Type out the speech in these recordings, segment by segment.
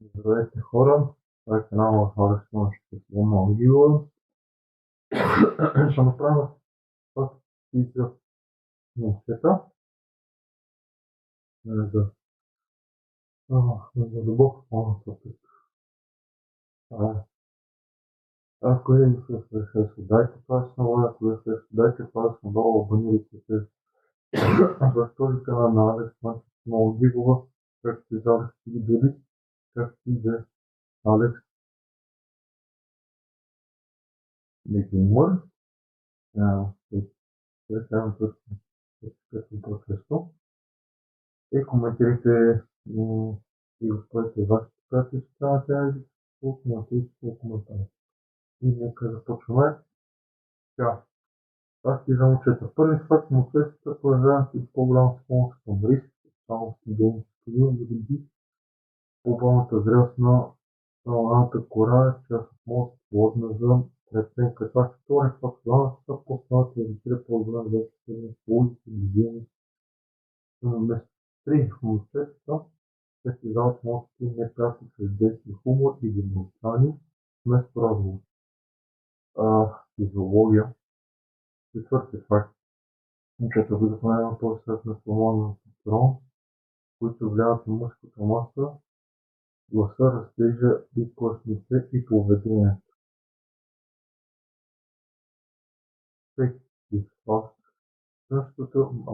Здравейте, хора! Това е канала Хора с нощите Могила. Ще направя пак и за момчета. За любов пълната път. Ако ви се харесва, дайте пас на лайк, ако ви се харесва, дайте пас на долу, абонирайте се в този канал на Алекс Могила, както и за Алекс Видели, както и за Алекс Мегеймър. Прекарам точно по-често. И коментирайте и оставете вашите приятелства на тези по коментари. И нека започваме. Така, аз ти за момчета. Първи факт, момчетата проявяват и по-голям склонност към риск, само с идейни скрил, заради по-голямата зрелост на наланата кора, част от мозък, плодна за преценка. Това е втори факт, това са по-станата да реагира по-голям за улици, движение. Три момчетата се създават мозъци непряко чрез действие, хумор и демонстрани вместо разговор. Физиология. Четвърти факт. Момчета бъдат най-на по-сред на хормона на тестостерон, които влияват на мъжката маса, гласа, растежа и костните и поведението. Пети факт. Същото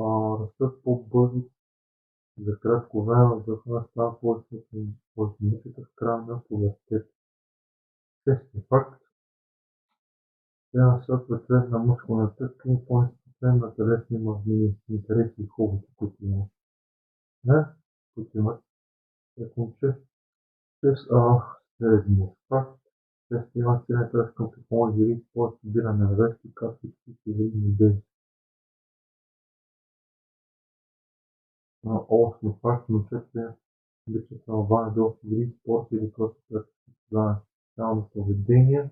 растат по-бързо за кратко време, върху става по-силничета в края на пубертета. Шести факт. Тя насочва чрез на мускулна тъкан и по-институционен на телесни мазнини, интереси и хубавите, които имат. Не, които имат. Ето, чрез средния факт, чрез финансирането е към какво може по събиране на вести, както и всички видни идеи. Осми факт, момчета обичат на обване до игри, спорт или просто за социално поведение.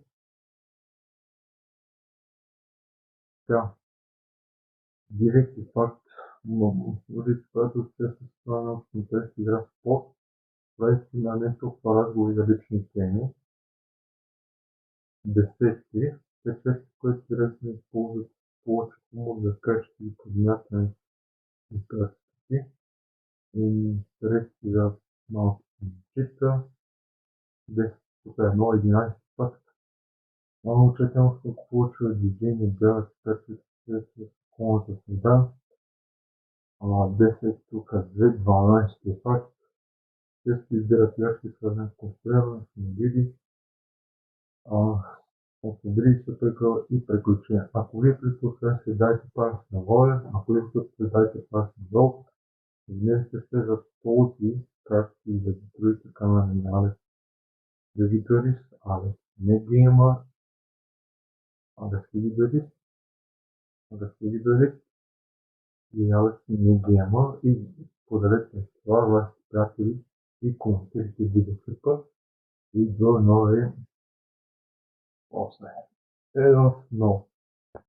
Така, директни факт, люди, които често страна от интерес игра в спорт, правейки на не толкова разговори за лични теми. Десети, те често, които директно използват повече хумор за качество и подмята на интересите и интереси за малки момчета. 10, тук е 1, 11 факт. Учително се получва движение, бягат специте с околната среда. 10, тук е 12 факт. Често избират ящи, свързани с конструиране, автомобили, автомобили са прекъл и приключения. Ако вие предпочитате се дайте пас на воля, ако вие предпочитате дайте пас на долг, вместе се за столици, както и за другите канали на Алекс Виделис, Алекс Мегеймър, Алекс Виделис и Алекс Мегеймър и споделете това вашите приятели и коментирайте видеоклипа и до нови после. Едно ново.